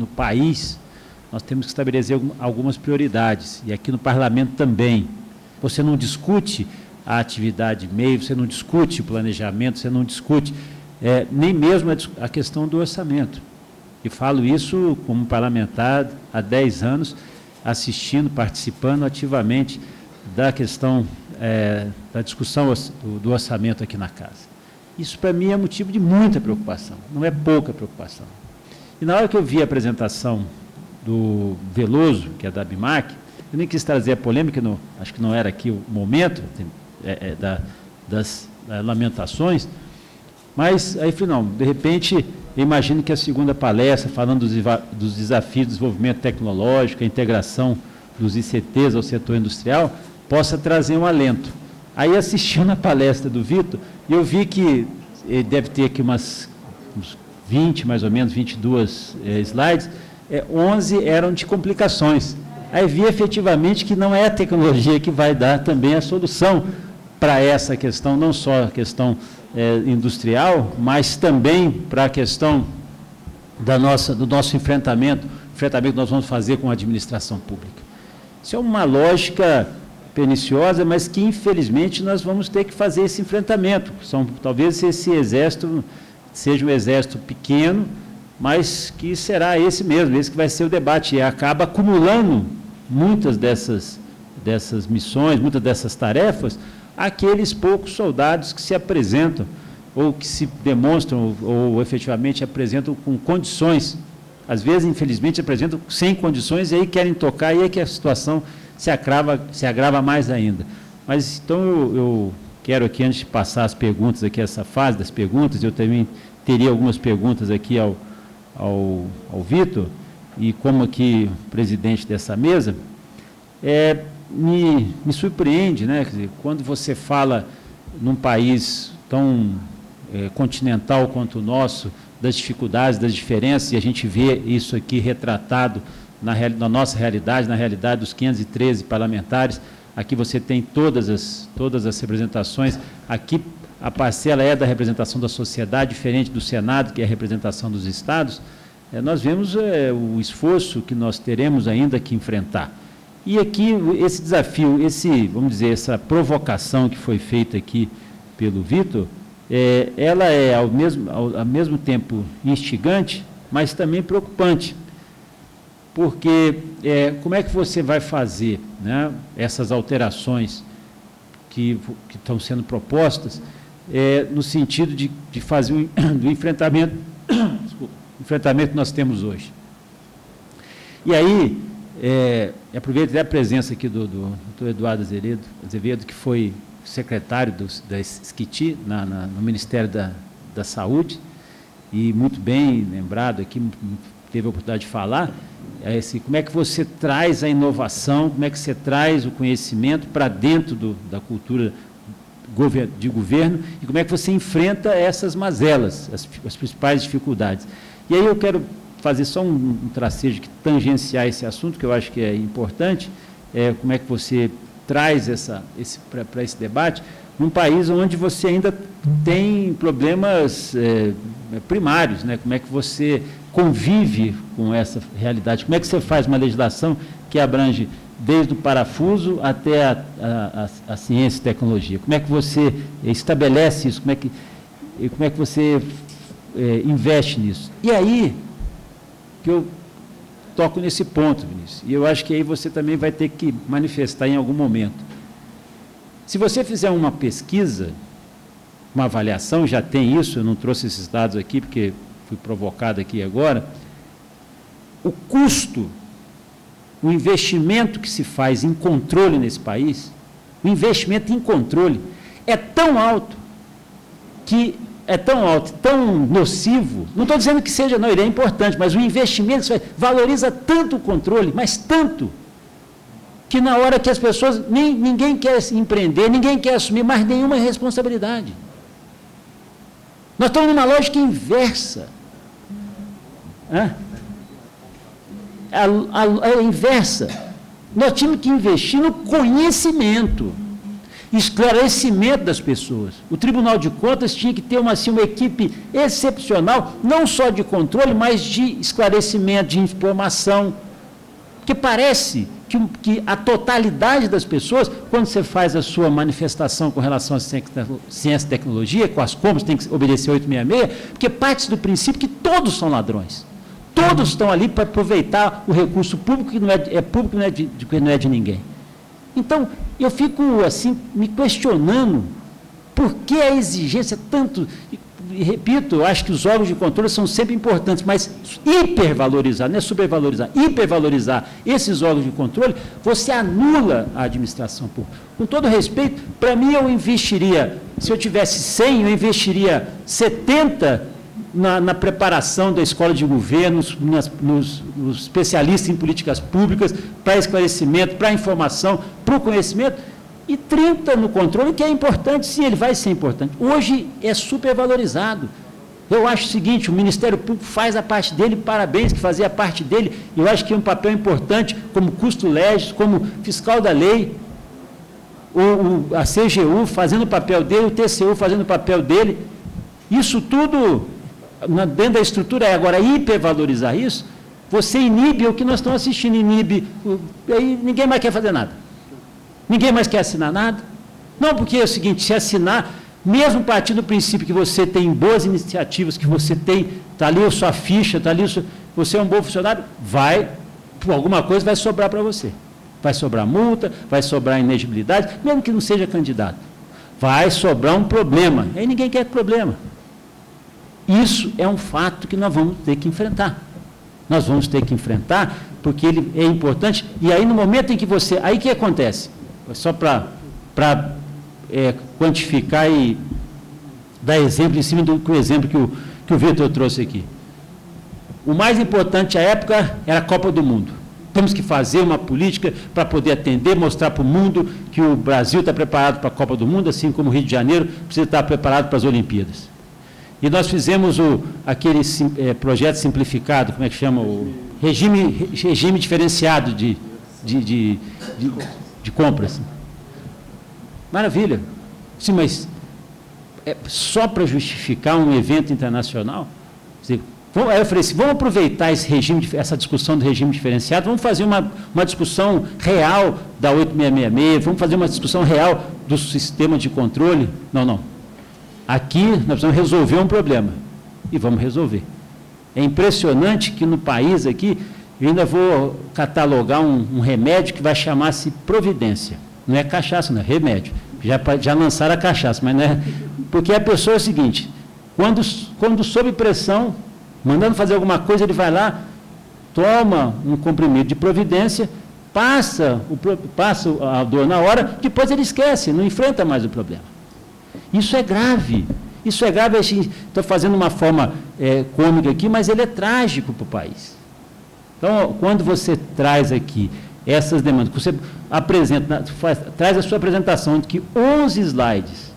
país, nós temos que estabelecer algumas prioridades, e aqui no parlamento também. Você não discute a atividade MEI, você não discute o planejamento, você não discute nem mesmo a questão do orçamento. E falo isso como parlamentar há 10 anos, assistindo, participando ativamente da questão da discussão do orçamento aqui na casa. Isso, para mim, é motivo de muita preocupação, não é pouca preocupação. E na hora que eu vi a apresentação do Veloso, que é da ABIMAQ, eu nem quis trazer a polêmica, acho que não era aqui o momento das lamentações, mas aí falei, não, de repente, eu imagino que a segunda palestra, falando dos desafios do desenvolvimento tecnológico, a integração dos ICTs ao setor industrial, possa trazer um alento. Aí, assistindo a palestra do Vitor, eu vi que ele deve ter aqui uns 20, mais ou menos, 22 slides, 11 eram de complicações. Aí vi efetivamente que não é a tecnologia que vai dar também a solução para essa questão, não só a questão industrial, mas também para a questão do nosso enfrentamento que nós vamos fazer com a administração pública. Isso é uma lógica perniciosa, mas que, infelizmente, nós vamos ter que fazer esse enfrentamento. Talvez esse exército seja um exército pequeno, mas que será esse mesmo, esse que vai ser o debate, e acaba acumulando muitas dessas missões, muitas dessas tarefas, aqueles poucos soldados que se apresentam, ou que se demonstram, ou efetivamente apresentam com condições, às vezes, infelizmente, apresentam sem condições, e aí querem tocar, e aí que a situação se agrava mais ainda. Mas, então, eu quero aqui, antes de passar as perguntas, aqui, essa fase das perguntas, eu também teria algumas perguntas aqui ao Vitor, e como aqui presidente dessa mesa, me surpreende, né, quer dizer, quando você fala num país tão continental quanto o nosso, das dificuldades, das diferenças, e a gente vê isso aqui retratado na nossa realidade, na realidade dos 513 parlamentares. Aqui você tem todas as representações, aqui a parcela é da representação da sociedade, diferente do Senado, que é a representação dos estados. Nós vemos o esforço que nós teremos ainda que enfrentar. E aqui, esse desafio, vamos dizer, essa provocação que foi feita aqui pelo Vitor, ela é, ao mesmo tempo, instigante, mas também preocupante. Porque como é que você vai fazer, né, essas alterações que estão sendo propostas, no sentido de fazer do enfrentamento, enfrentamento que nós temos hoje. E aí, aproveito a presença aqui do Dr. Eduardo Azevedo, que foi secretário da SCITI, no Ministério da Saúde, e muito bem lembrado aqui, teve a oportunidade de falar, como é que você traz a inovação, como é que você traz o conhecimento para dentro da cultura de governo, e como é que você enfrenta essas mazelas, as principais dificuldades. E aí eu quero fazer só um tracejo que tangenciar esse assunto, que eu acho que é importante, como é que você traz para esse debate, num país onde você ainda tem problemas primários, né? Como é que você convive com essa realidade, como é que você faz uma legislação que abrange desde o parafuso até a ciência e tecnologia, como é que você estabelece isso, como é que você investe nisso. E aí que eu toco nesse ponto, Vinícius, e eu acho que aí você também vai ter que manifestar em algum momento. Se você fizer uma pesquisa, uma avaliação, já tem isso, eu não trouxe esses dados aqui porque fui provocado aqui agora, o custo, o investimento que se faz em controle nesse país, o investimento em controle é tão alto, tão nocivo, não estou dizendo que seja, não, ele é importante, mas o investimento valoriza tanto o controle, mas tanto, que na hora que as pessoas, ninguém quer empreender, ninguém quer assumir mais nenhuma responsabilidade. Nós estamos numa lógica inversa. A inversa. Nós tínhamos que investir no conhecimento. esclarecimento das pessoas. O Tribunal de Contas tinha que ter uma equipe excepcional, não só de controle, mas de esclarecimento, de informação. Porque parece que a totalidade das pessoas, quando você faz a sua manifestação com relação à ciência e tecnologia, com as compras, tem que obedecer 866, porque parte do princípio que todos são ladrões. Todos estão ali para aproveitar o recurso público, que não é público, que não é de ninguém. Então, eu fico, assim, me questionando por que a exigência tanto... E repito, eu acho que os órgãos de controle são sempre importantes, mas hipervalorizar, não é supervalorizar, hipervalorizar esses órgãos de controle, você anula a administração pública. Com todo respeito, para mim eu investiria, se eu tivesse 100, eu investiria 70 na preparação da escola de governo, nos especialistas em políticas públicas, para esclarecimento, para informação, para o conhecimento, e 30 no controle, que é importante, sim, ele vai ser importante. Hoje é supervalorizado. Eu acho o seguinte, o Ministério Público faz a parte dele, parabéns que fazia a parte dele, eu acho que é um papel importante como custo-legis, como fiscal da lei, a CGU fazendo o papel dele, o TCU fazendo o papel dele. Isso tudo, dentro da estrutura, agora hipervalorizar isso, você inibe o que nós estamos assistindo, aí ninguém mais quer fazer nada. Ninguém mais quer assinar nada? Não, porque é o seguinte, se assinar, mesmo partindo do princípio que você tem boas iniciativas, que você tem, está ali a sua ficha, está ali, você é um bom funcionário, por alguma coisa vai sobrar para você. Vai sobrar multa, vai sobrar inegibilidade, mesmo que não seja candidato. Vai sobrar um problema. Aí ninguém quer problema. Isso é um fato que nós vamos ter que enfrentar. Nós vamos ter que enfrentar, porque ele é importante, e aí no momento em que você... Aí o que acontece? Só para quantificar e dar exemplo em cima do exemplo que o Vitor trouxe aqui. O mais importante à época era a Copa do Mundo. Temos que fazer uma política para poder atender, mostrar para o mundo que o Brasil está preparado para a Copa do Mundo, assim como o Rio de Janeiro precisa estar preparado para as Olimpíadas. E nós fizemos aquele projeto simplificado, como é que chama? O regime diferenciado de compras. Maravilha. Sim, mas só para justificar um evento internacional? Aí eu falei assim, vamos aproveitar essa discussão do regime diferenciado, vamos fazer uma discussão real da 8666, vamos fazer uma discussão real do sistema de controle? Não. Aqui nós precisamos resolver um problema. E vamos resolver. É impressionante que no país aqui, eu ainda vou catalogar um remédio que vai chamar-se Providência. Não é cachaça, não é remédio. Já lançaram a cachaça, mas não é... Porque a pessoa é o seguinte, quando sob pressão, mandando fazer alguma coisa, ele vai lá, toma um comprimido de Providência, passa a dor na hora, depois ele esquece, não enfrenta mais o problema. Isso é grave. Isso é grave, estou fazendo uma forma cômica aqui, mas ele é trágico para o país. Então, quando você traz aqui essas demandas, você traz a sua apresentação de que 11 slides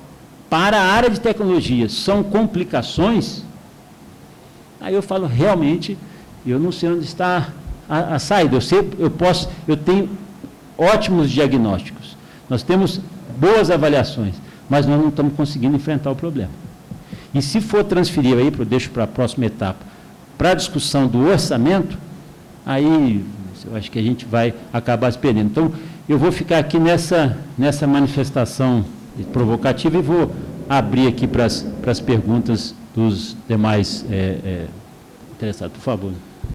para a área de tecnologia são complicações, aí eu falo, realmente, eu não sei onde está a saída. Eu tenho ótimos diagnósticos, nós temos boas avaliações, mas nós não estamos conseguindo enfrentar o problema. E se for transferir aí, deixo para a próxima etapa, para a discussão do orçamento, aí eu acho que a gente vai acabar se perdendo. Então, eu vou ficar aqui nessa manifestação provocativa e vou abrir aqui para as perguntas dos demais interessados. Por favor.